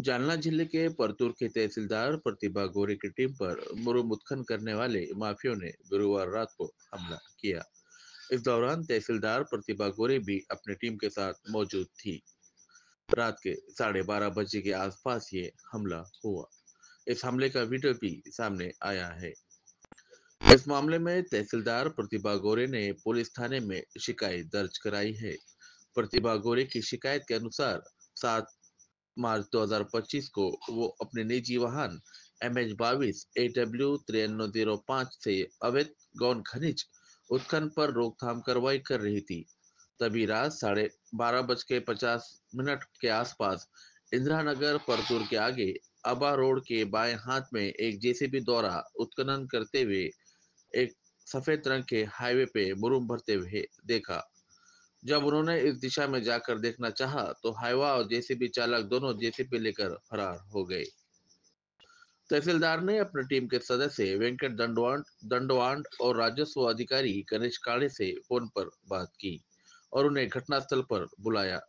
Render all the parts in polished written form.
जालना जिले के परतूर के तहसीलदार प्रतिभा गोरे की टीम पर मुरुम उत्खनन करने वाले माफियों ने गुरुवार रात को हमला किया। इस दौरान तहसीलदार प्रतिभा गोरे भी अपनी टीम के साथ मौजूद थी। रात के 12:30 बजे के आसपास ये हमला हुआ। इस हमले का वीडियो भी सामने आया है। इस मामले में तहसीलदार प्रतिभा गोरे ने पुलिस थाने में शिकायत दर्ज कराई है। प्रतिभा गोरे की शिकायत के अनुसार 7 मार्च 2025 को वो अपने निजी वाहन MH22 AW 9305 से अवैध गौण खनिज उत्खनन पर रोकथाम कार्रवाई कर रही थी। तभी रात 12:50 के आसपास इंदिरा नगर परतूर के आगे अबा रोड के बाएं हाथ में एक JCB द्वारा उत्खनन करते हुए एक सफेद रंग के हाईवे पे मुरुम भरते हुए देखा। जब उन्होंने इस दिशा में जाकर देखना चाहा तो हाईवा और JCB चालक दोनों JCB लेकर फरार हो गए। तहसीलदार ने अपनी टीम के सदस्य वेंकट दंडवांड और राजस्व अधिकारी गणेश काड़े से फोन पर बात की और उन्हें घटनास्थल पर बुलाया।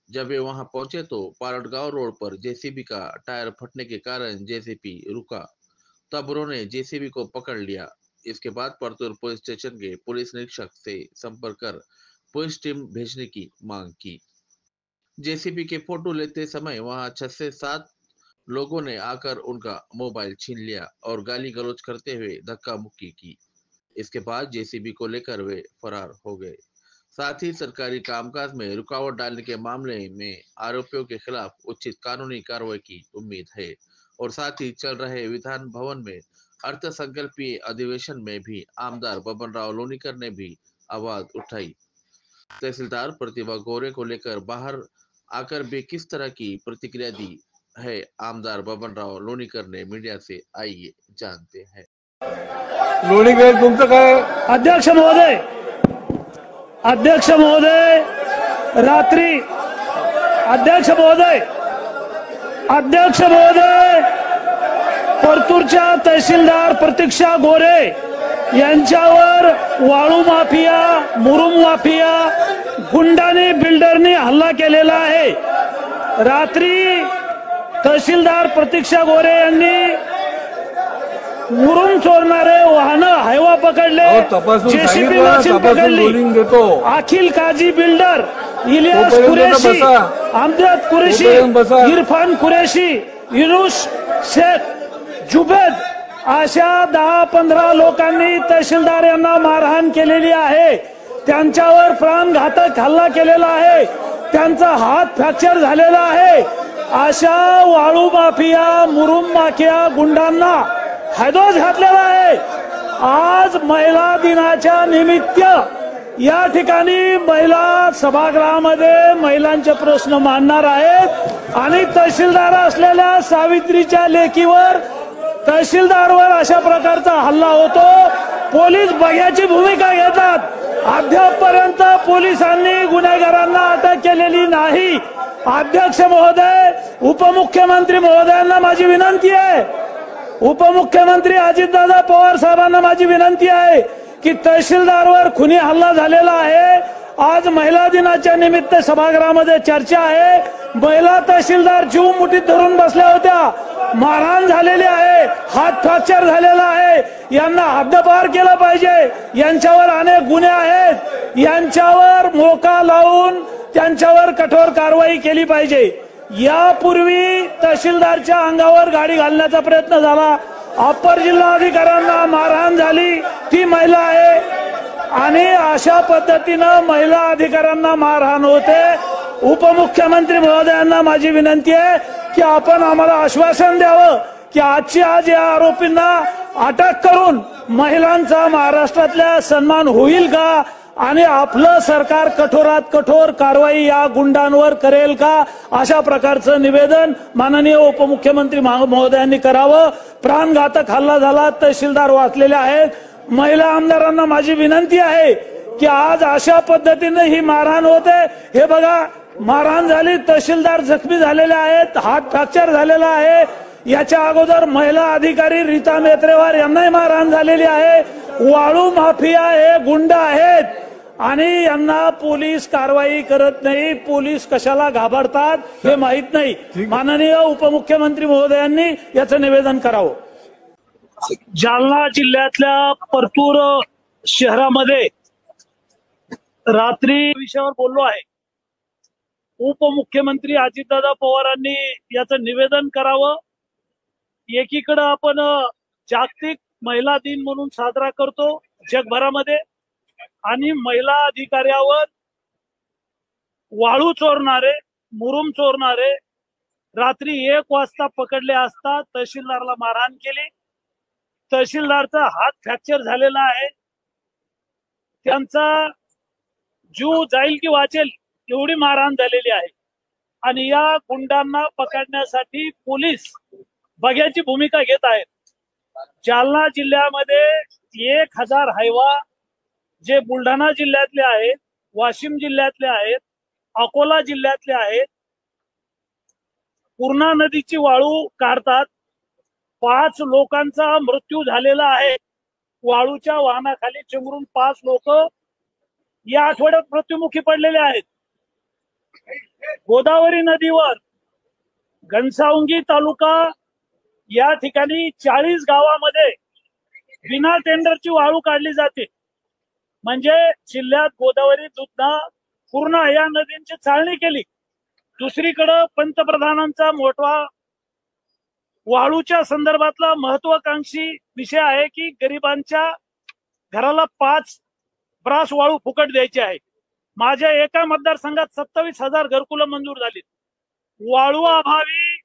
जब वे वहां पहुंचे तो पारटगांव रोड पर JCB का टायर फटने के कारण JCB रुका। तब उन्होंने JCB को पकड़ लिया। इसके बाद परतूर पुलिस स्टेशन के पुलिस निरीक्षक से संपर्क कर पुलिस टीम भेजने की मांग की। JCB के फोटो लेते समय वहां 6 से 7 लोगों ने आकर उनका मोबाइल छीन लिया और गाली गलौज करते हुए धक्का मुक्की की। इसके बाद JCB को लेकर वे फरार हो गए। साथ ही सरकारी कामकाज में रुकावट डालने के मामले में आरोपियों के खिलाफ उचित कानूनी कार्रवाई की उम्मीद है और साथ ही चल रहे विधान भवन में अर्थसंकल्पीय अधिवेशन में भी आमदार बबन राव लोनीकर ने भी आवाज उठाई। तहसीलदार प्रतिभा गोरे को लेकर बाहर आकर भी किस तरह की प्रतिक्रिया दी है आमदार बबन राव लोनीकर ने मीडिया से, आइए जानते हैं। लोणीकर तुमचं काय? अध्यक्ष महोदय रात्री अध्यक्ष महोदय परतूरच्या तहसीलदार प्रतीक्षा गोरे यांच्यावर वाळू माफिया, मुरुम माफिया, गुंडाने बिल्डरने हल्ला केलेला आहे। रात्री तहसीलदार प्रतीक्षा गोरे यांनी मुरुम चोरणारे वाहन हायवा पकडले, JCB मशीन पकडली। अखिल काजी बिल्डर, इलियास कुरेशी, अमजद कुरेशी, इरफान कुरेशी, युनुस शेख, जुबेद अशा 10-15 लोकांनी तहसीलदार यांना मारहाण केलेली आहे। त्यांच्यावर प्राणघातक हल्ला केलेला आहे। त्यांचा हात फ्रॅक्चर झालेला आहे। अशा वाळू माफिया, मुरुम माफिया गुंडांना हैदोस घातलेला आहे। आज महिला दिनाच्या निमित्त या ठिकाणी महिला सभागृहामध्ये महिलांचे प्रश्न मांडणार आहेत आणि तहसीलदार असलेल्या सावित्रीच्या लेकीवर, तहसीलदारवर अशा प्रकारचा हल्ला होतो। पोलीस बघ्याची भूमिका घेतात। अद्यापपर्यंत पोलिसांनी गुन्हेगारांना अटक केलेली नाही। अध्यक्ष महोदय, उपमुख्यमंत्री महोदयांना माझी विनंती आहे, उपमुख्यमंत्री अजितदादा पवार साहेबांना माझी विनंती आहे की तहसीलदारवर खुनी हल्ला झालेला आहे। आज महिला दिनाच्या निमित्त सभागृहामध्ये चर्चा आहे। महिला तहसीलदार जीव मुठीत धरून बसल्या होत्या, मारहाण झालेली आहे, हात फ्रॅक्चर झालेला आहे। यांना हद्दपार केलं पाहिजे। यांच्यावर अनेक गुन्हे आहेत। यांच्यावर मोका लावून त्यांच्यावर कठोर कारवाई केली पाहिजे। यापूर्वी तहसीलदारच्या अंगावर गाडी घालण्याचा प्रयत्न झाला, अप्पर जिल्हाधिकाऱ्यांना मारहाण झाली, ती महिला आहे आणि अशा पद्धतीनं महिला अधिकाऱ्यांना मारहाण होते। उपमुख्यमंत्री महोदयांना माझी विनंती आहे की आपण आम्हाला आश्वासन द्यावं की आजची आज या आरोपींना अटक करून महिलांचा महाराष्ट्रातल्या सन्मान होईल का आणि आपलं सरकार कठोरात कठोर कारवाई या गुंडांवर करेल का, अशा प्रकारचं निवेदन माननीय उपमुख्यमंत्री महोदयांनी करावं। प्राणघातक हल्ला झाला, तहसीलदार वाचलेले आहेत। महिला आमदारांना माझी विनंती आहे की आज अशा पद्धतीने ही मारहाण होते। हे बघा, मारहाण झाली, तहसीलदार जखमी झालेले आहेत, हात फ्रॅक्चर झालेला आहे। याच्या अगोदर महिला अधिकारी रीता मेत्रेवार यांनाही मारहाण झालेली आहे। वाळू माफिया हे गुंड आहेत आणि यांना पोलीस कारवाई करत नाही, पोलीस कशाला घाबरतात हे माहित नाही। माननीय उपमुख्यमंत्री महोदयांनी याचं निवेदन करावं। जालना जिल्ह्यातल्या परतूर शहरामध्ये रात्री विषयावर बोललो आहे। उपमुख्यमंत्री अजितदादा पवारांनी याचं निवेदन करावं। एकीकडे आपण जागतिक महिला दिन म्हणून साजरा करतो जगभरामध्ये, आणि महिला अधिकाऱ्यावर वाळू चोरणारे, मुरुम चोरणारे रात्री 1 वाजता पकडले असता तहसीलदारला मारहाण केली। तहसीलदारचा हात फ्रॅक्चर झालेला आहे, त्यांचा जीव जाईल की वाचेल एवढी मारहाण झालेली आहे। आणि या गुंडांना पकडण्यासाठी पोलीस बघ्याची भूमिका घेत आहेत। जालना जिल्ह्यामध्ये 1000 हायवा जे बुलढाणा जिल्ह्यातले आहेत, वाशिम जिल्ह्यातले आहेत, अकोला जिल्ह्यातले आहेत, पूर्णा नदीची वाळू काढतात। 5 लोकांचा मृत्यू झालेला आहे। वाळूच्या वाहनाखाली चिंगरून 5 लोक या आठवड्यात मृत्युमुखी पडलेले आहेत। गोदावरी नदीवर घनसावंगी तालुका या ठिकाणी 40 गावामध्ये बिना टेंडरची वाळू काढली जाते। म्हणजे जिल्ह्यात गोदावरी, दुधना, पूर्णा या नदींची चाळणी केली। दुसरीकडे पंतप्रधानांचा मोठा वाळूच्या संदर्भातला महत्वाकांक्षी विषय आहे की गरिबांच्या घराला 5 ब्रास वाळू फुकट द्यायची आहे। माझ्या एका मतदारसंघात 27,000 घरकुलं मंजूर झाली। वाळू अभावी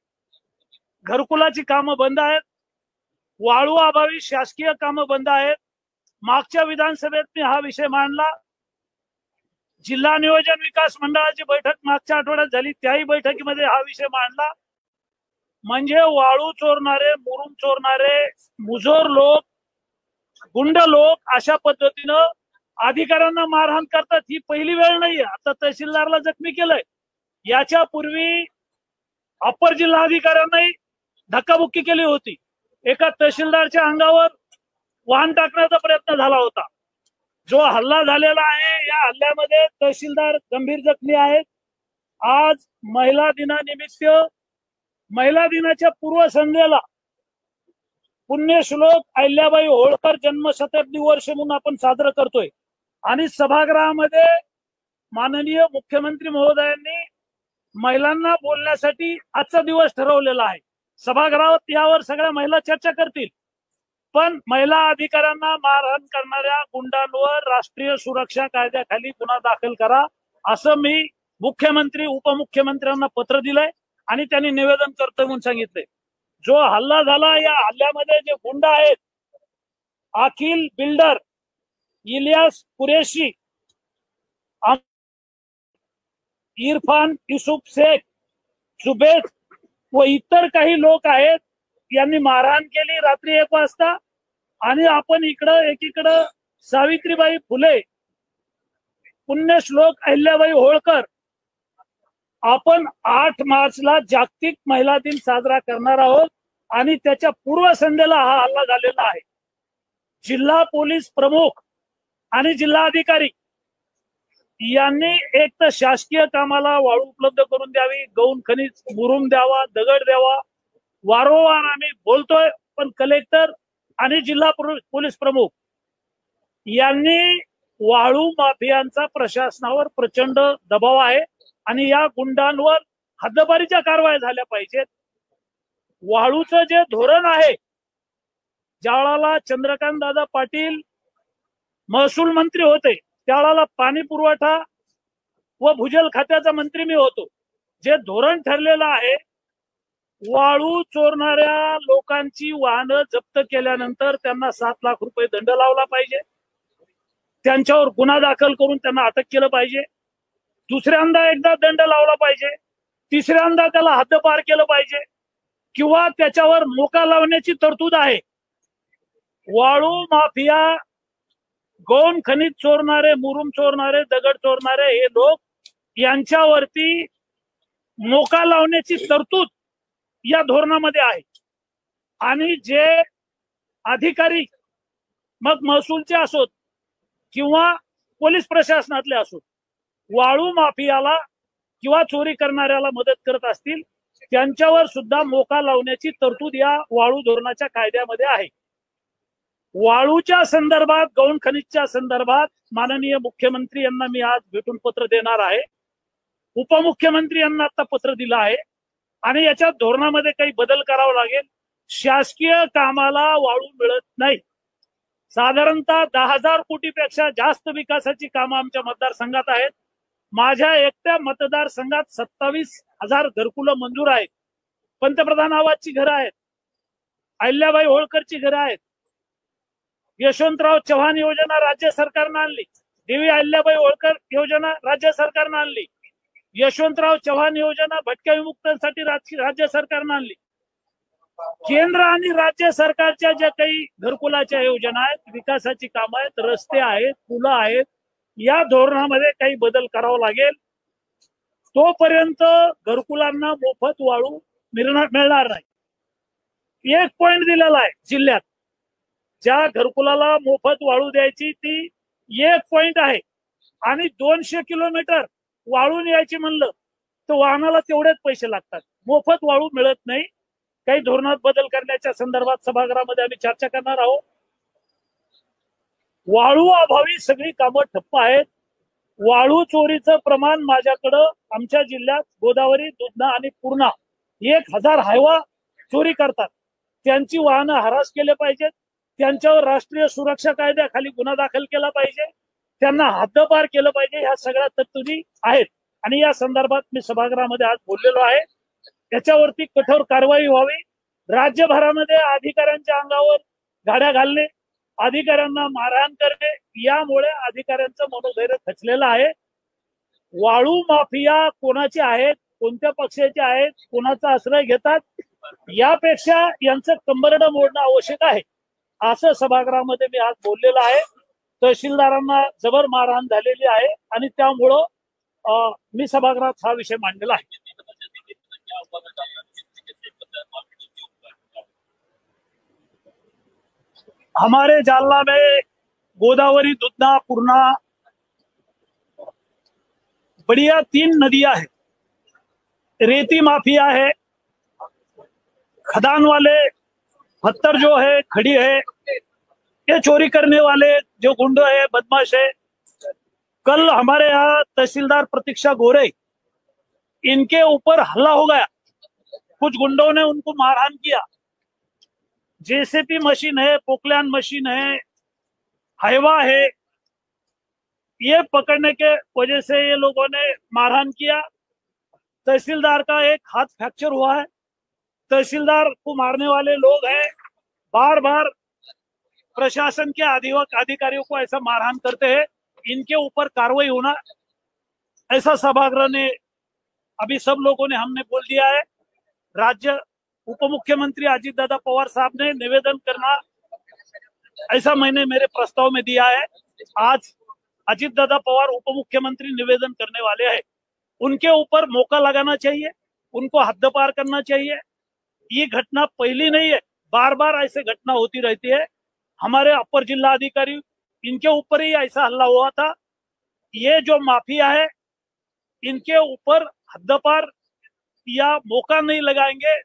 घरकुलाची कामं बंद आहेत, वाळू अभावी शासकीय कामं बंद आहेत। मागच्या विधानसभेत मी हा विषय मांडला। जिल्हा नियोजन विकास मंडळाची बैठक मागच्या आठवड्यात झाली, त्याही बैठकीमध्ये हा विषय मांडला। म्हणजे वाळू चोरणारे, मुरुम चोरणारे, मुजोर लोक, गुंड लोक अशा पद्धतीनं अधिकाऱ्यांना मारहाण करतात। ही पहिली वेळ नाहीये। आता तहसीलदारला जखमी केलंय, याच्या पूर्वी अपर जिल्हाधिकाऱ्यांनाही धक्काबुक्की केली होती। एका तहसीलदारच्या अंगावर वाहन टाकण्याचा प्रयत्न झाला होता। जो हल्ला झालेला आहे, या हल्ल्यामध्ये तहसीलदार गंभीर जखमी आहेत। आज महिला दिनानिमित्त, महिला दिनाच्या पूर्वसंध्येला पुण्यश्लोक अहिल्याबाई होळकर जन्मशताब्दी वर्ष म्हणून आपण साजरं करतोय। आणि सभागृहामध्ये माननीय मुख्यमंत्री महोदयांनी महिलांना बोलण्यासाठी आजचा दिवस ठरवलेला आहे। सभागृहात यावर सगळ्या महिला चर्चा करतील। पण महिला अधिकाऱ्यांना मारहाण करणाऱ्या गुंडांवर राष्ट्रीय सुरक्षा कायद्याखाली गुन्हा दाखल करा, असं मी मुख्यमंत्री उपमुख्यमंत्र्यांना पत्र दिलंय आणि त्यांनी निवेदन करतोय म्हणून सांगितलंय। जो हल्ला झाला, या हल्ल्यामध्ये जे गुंड आहेत, अखिल बिल्डर, इलियास कुरेशी, इरफान युसुफ शेख, जुबेद व इतर काही लोक आहेत, यांनी मारहाण केली रात्री 1 वाजता। आणि आपण एकीकडं सावित्रीबाई फुले, पुण्यश्लोक अहिल्याबाई होळकर, आपण 8 मार्चला जागतिक महिला दिन साजरा करणार आहोत आणि त्याच्या पूर्वसंध्येला हा हल्ला झालेला आहे। जिल्हा पोलीस प्रमुख आणि जिल्हाधिकारी यांनी एक तर शासकीय कामाला वाळू उपलब्ध करून द्यावी, गौण खनिज मुरुम द्यावा, दगड द्यावा। वारंवार आम्ही बोलतोय, पण कलेक्टर आणि जिल्हा पोलीस प्रमुख यांनी वाळू माफियांचा प्रशासनावर प्रचंड दबाव आहे आणि या गुंडांवर हद्दपारीच्या कारवाया झाल्या पाहिजेत। वाळूचं जे धोरण आहे, ज्यावेळेला चंद्रकांत दादा पाटील महसूल मंत्री होते, त्यावेळेला पाणी पुरवठा व भूजल खात्याचा मंत्री मी होतो। जे धोरण ठरलेलं आहे, वाळू चोरणाऱ्या लोकांची वाहनं जप्त केल्यानंतर त्यांना 7 लाख रुपये दंड लावला पाहिजे, त्यांच्यावर गुन्हा दाखल करून त्यांना अटक केलं पाहिजे, दुसऱ्यांदा एकदा दंड लावला पाहिजे, तिसऱ्यांदा त्याला हद्दपार केलं पाहिजे, किंवा त्याच्यावर मोका लावण्याची तरतूद आहे। वाळू माफिया, गौण खनिज चोरणारे, मुरुम चोरणारे, दगड चोरणारे हे लोक, यांच्यावरती मोका लावण्याची तरतूद या धोरणामध्ये आहे। आणि जे अधिकारी, मग महसूलचे असोत किंवा पोलीस प्रशासनातले असो, वाळू माफियाला किंवा चोरी करणाऱ्याला मदत करत असतील त्यांच्यावर सुद्धा मोका लावण्याची तरतूद या वाळू धोरणाच्या कायद्यामध्ये आहे. वाळूच्या संदर्भात, गौण खनिजच्या संदर्भात माननीय मुख्यमंत्री यांना मी आज भेटून पत्र देणार आहे. उपमुख्यमंत्री यांना आता पत्र दिलं आहे आणि याच्या धोरणामध्ये काही बदल करावा लागेल. शासकीय कामाला वाळू मिळत नाही. साधारणतः 10,000 कोटीपेक्षा जास्त विकासाची कामं आमच्या मतदारसंघात आहेत. माझ्या एकट्या मतदारसंघात 27,000 घरकुलं मंजूर आहेत. पंतप्रधान आवाजची घरं आहेत, अहिल्याबाई होळकरची घरं आहेत, यशवंतराव चव्हाण योजना राज्य सरकारनं आणली, देवी अहिल्याबाई होळकर योजना राज्य सरकारनं आणली, यशवंतराव चव्हाण योजना भटक्या विमुक्तांसाठी राज्य सरकारनं आणली. केंद्र आणि राज्य सरकारच्या ज्या काही घरकुलाच्या योजना आहेत, विकासाची कामं आहेत, रस्ते आहेत, पुलं आहेत, या धोरणामध्ये काही बदल करावा लागेल. तोपर्यंत घरकुलांना मोफत वाळू मिळणार नाही. एक पॉइंट दिलेला आहे जिल्ह्यात, ज्या घरकुलाला मोफत वाळू द्यायची ती एक पॉइंट आहे आणि 200 किलोमीटर वाळून यायची म्हणलं तर वाहनाला तेवढेच पैसे लागतात. मोफत वाळू मिळत नाही. काही धोरणात बदल करण्याच्या संदर्भात सभागृहामध्ये आम्ही चर्चा करणार आहोत. वाळू अभावी सगळी कामं ठप्प आहेत. वाळू चोरीचं प्रमाण माझ्याकडं आमच्या जिल्ह्यात गोदावरी, दुधना आणि पूर्णा 1,000 हायवा चोरी करतात. त्यांची वाहनं हरास केले पाहिजेत. त्यांच्यावर राष्ट्रीय सुरक्षा कायद्याखाली गुन्हा दाखल केला पाहिजे. त्यांना हद्दपार केलं पाहिजे. ह्या सगळ्या तरतुदी आहेत आणि या संदर्भात मी सभागृहामध्ये आज बोललेलो आहे. त्याच्यावरती कठोर कारवाई व्हावी. राज्यभरामध्ये अधिकाऱ्यांच्या अंगावर गाड्या घालणे, अधिकाऱ्यांना मारहाण करणे, यामुळे अधिकाऱ्यांचं मनोधैर्य खचलेलं आहे. वाळू माफिया कोणाचे आहेत, कोणत्या पक्षाचे आहेत, कोणाचा आश्रय घेतात, यापेक्षा यांचं कंबरडं मोडणं आवश्यक आहे, असं सभागृहामध्ये मी आज बोललेलं आहे. तहसीलदारांना जबर मारहाण झालेली आहे आणि त्यामुळं मी सभागृहात हा विषय मांडलेला आहे. हमारे जालना में गोदावरी, दुधना, पूर्णा बढ़िया 3 नदियां हैं. रेती माफिया है, खदान वाले, पत्थर जो है, खड़ी है, ये चोरी करने वाले जो गुंडे है, बदमाश है. कल हमारे यहाँ तहसीलदार प्रतीक्षा गोरे, इनके ऊपर हमला हो गया. कुछ गुंडों ने उनको मारहाण किया. जेसीबी मशीन है, पोकलैन मशीन है, हाइवा है, ये पकड़ने के वजह से ये लोगों ने मारहाण किया. तहसीलदार का एक हाथ फ्रैक्चर हुआ है. तहसीलदार को मारने वाले लोग हैं, बार बार प्रशासन के अधिकारियों को ऐसा मारहाण करते हैं. इनके ऊपर कार्रवाई होना, ऐसा सभागृह ने अभी सब लोगों ने हमने बोल दिया है. राज्य उपमुख्यमंत्री अजीत दादा पवार साहब ने निवेदन करना, ऐसा मैंने मेरे प्रस्ताव में दिया है. आज अजीत दादा पवार उपमुख्यमंत्री निवेदन करने वाले हैं. उनके ऊपर मौका लगाना चाहिए, उनको हद्दपार करना चाहिए. ये घटना पहली नहीं है, बार बार ऐसे घटना होती रहती है. हमारे अपर जिला अधिकारी, इनके ऊपर ही ऐसा हल्ला हुआ था. ये जो माफिया है, इनके ऊपर हद्दपार या मौका नहीं लगाएंगे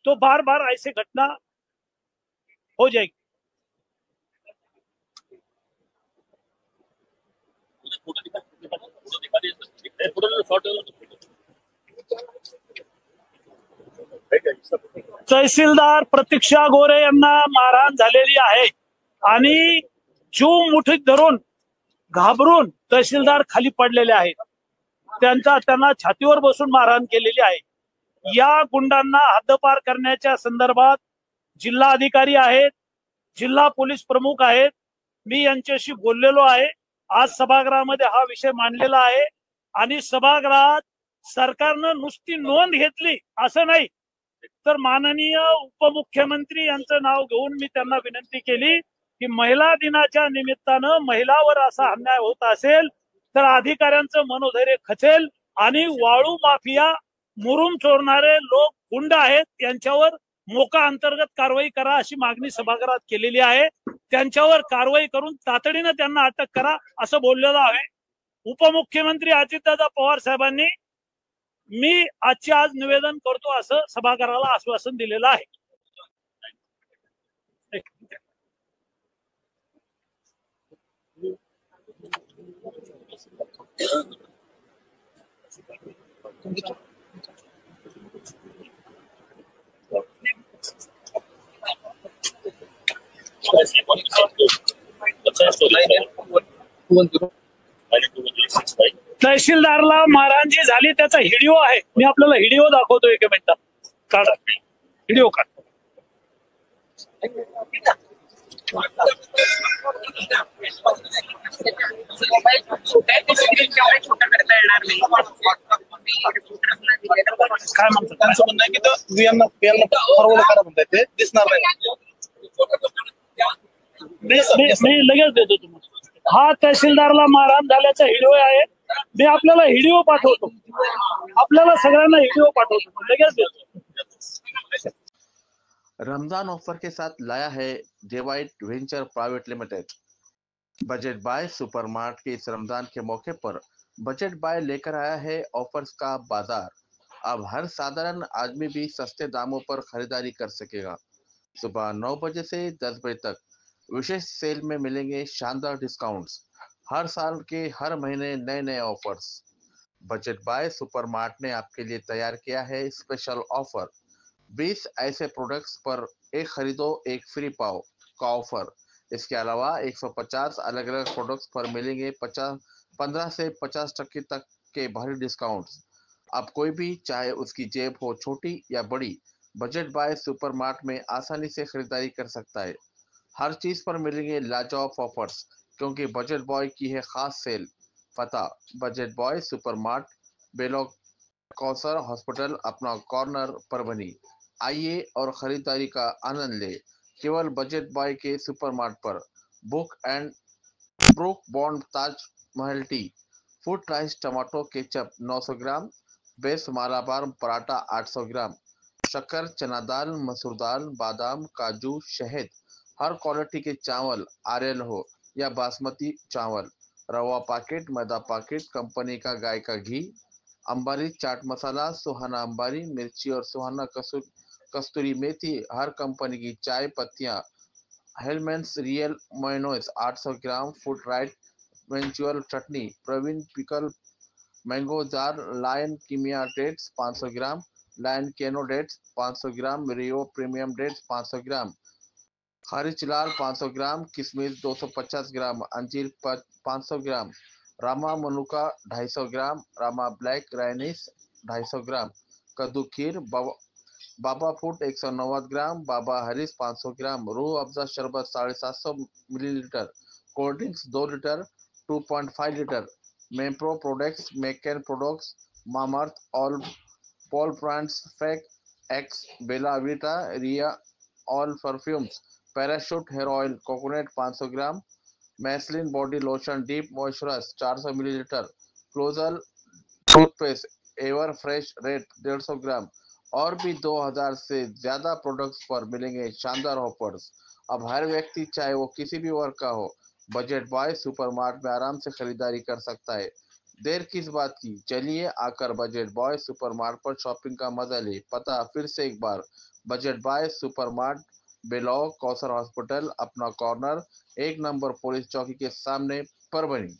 तो बार बार ऐसे घटना हो जाएगी. तहसीलदार प्रतीक्षा गोरे यांना मारहाण झालेली आहे आणि जीव मुठीत धरून घाबरून तहसीलदार खाली पडलेले आहेत. त्यांना छातीवर बसून मारहाण केलेली आहे. या गुंडांना हद्दपार करण्याच्या संदर्भात जिल्हा अधिकारी आहेत, जिल्हा पोलीस प्रमुख आहेत, मी यांच्याशी बोललेलो आहे. आज सभागृहामध्ये हा विषय मांडलेला आहे आणि सभागृहात सरकारनं नुसती नोंद घेतली असं नाही, तर माननीय उपमुख्यमंत्री यांचं नाव घेऊन मी त्यांना विनंती केली की महिला दिनाच्या निमित्तानं महिलावर असा अन्याय होत असेल तर अधिकाऱ्यांचं मनोधैर्य खचेल आणि वाळू माफिया, मुरुम चोरणारे लोक गुंड आहेत, यांच्यावर मोका अंतर्गत कारवाई करा अशी मागणी सभागृहात केलेली आहे. त्यांच्यावर कारवाई करून तातडीनं त्यांना अटक करा असं बोललेलं आहे. उपमुख्यमंत्री अजितदादा पवार साहेबांनी मी आजच्या आज निवेदन करतो असं सभागृहाला आश्वासन दिलेलं आहे. तहसीलदारला मारहाण झाली त्याचा व्हिडिओ आहे. मी आपल्याला व्हिडिओ दाखवतो. एक मिनिटात काढा व्हिडिओ काढ. काय म्हणतात त्यांचं म्हणणं आहे की फॉरवर्ड करा म्हणतात ते दिसणार नाही. मी लगेच देतो तुम्हाला. हा तहसीलदारला मारहाण झाल्याचा व्हिडिओ आहे. मी आपल्याला व्हिडिओ पाठवतो. आपल्याला सगळ्यांना व्हिडिओ पाठवतो. लगेच देतो. रमजान ऑफर के साथ लाया है जेवाइट venture private limited. Budget buy supermart के इस रमजान के मौके पर बजट बाय लेकर आया है ऑफर्स का बाजार। अब हर साधारण आदमी भी सस्ते दामों पर खरीदारी कर सकेगा। सुबह 9 बजे से 10 बजे तक विशेष सेल में मिलेंगे शानदार डिस्काउंट्स। हर साल के हर महीने नए नए ऑफर्स। बजट बाय सुपरमार्ट ने आपके लिए तैयार किया है स्पेशल ऑफर। 20 ऐसे प्रोडक्ट्स पर एक खरीदो एक फ्री पाओ का ऑफर। इसके अलावा 150 अलग अलग प्रोडक्ट्स पर मिलेंगे 15 से 50% तक के भारी डिस्काउंट्स। अब कोई भी चाहे उसकी जेब हो छोटी या बड़ी, बजट बाय सुपरमार्ट में आसानी से खरीदारी कर सकता है। हर चीज पर मिलेंगे लाजवाब ऑफर्स क्योंकि बजट बॉय की है खास सेल। पता बजट बॉय सुपरमार्ट, बेलोक कौसर हॉस्पिटल, अपना कॉर्नर पर बनी। आइए और खरीदारी का आनंद ले केवल बजट बॉय के सुपरमार्ट पर। Book and Brooke Bond Taj Mahal tea, food rice tomato ketchup 900 gram, base Malabar paratha 800 gram, शक्कर, चना दाल, मसूर दाल, बादाम, काजू, शहद, हर क्वालिटी के चावल, आर्यल हो या बासमती चावल, रवा पैकेट, मैदा पैकेट, कंपनी का गाय का घी, अंबारी चाट मसाला, सुहाना अंबारी मिर्ची और सुहाना कस्तूरी मेथी, हर कंपनी की चाय पत्तियां, हेलमेंस रियल मोइनोस 800 ग्राम, फूड राइट वेंचुअल चटनी, प्रवीण पिकल मैंगो जार, लायन कीमिया डेट्स 500 ग्राम, लायन केनो डेट्स 500 ग्राम, रियो प्रीमियम डेट्स 500 ग्राम, हरीचलाल 500 ग्राम, किशमिश 250 ग्राम, अंजीर 500 ग्राम, रामा मनुका 250 ग्राम, रामा ब्लैक राइनिस 250 ग्राम, कद्दू खीर, बाबा फूड 190 ग्राम, बाबा हरीस 500 ग्राम, रूह अफ़ज़ा शरबत 750 millilitre, cold drinks 2 litre 2.5 litre, Mapro products, मेकन products, Mamaearth, all Paul brands, फेक एक्स, बेला वीटा, रिया all perfumes, parachute hair oil coconut 500 gram, मैसलिन body lotion deep moisturise 400 millilitre, क्लोजल toothpaste ever fresh red 150 gram और भी 2000 से ज्यादा प्रोडक्ट्स पर मिलेंगे शानदार ऑफर्स। अब हर व्यक्ति चाहे वो किसी भी वर्ग का हो, बजट बॉय सुपरमार्ट में आराम से खरीदारी कर सकता है। देर किस बात की, चलिए आकर बजट बॉय सुपरमार्ट पर शॉपिंग का मजा ले। पता फिर से एक बार, बजट बॉय सुपरमार्ट, बेलौर Kausar hospital, Apna corner, 1 number police चौकी के सामने, परभनी।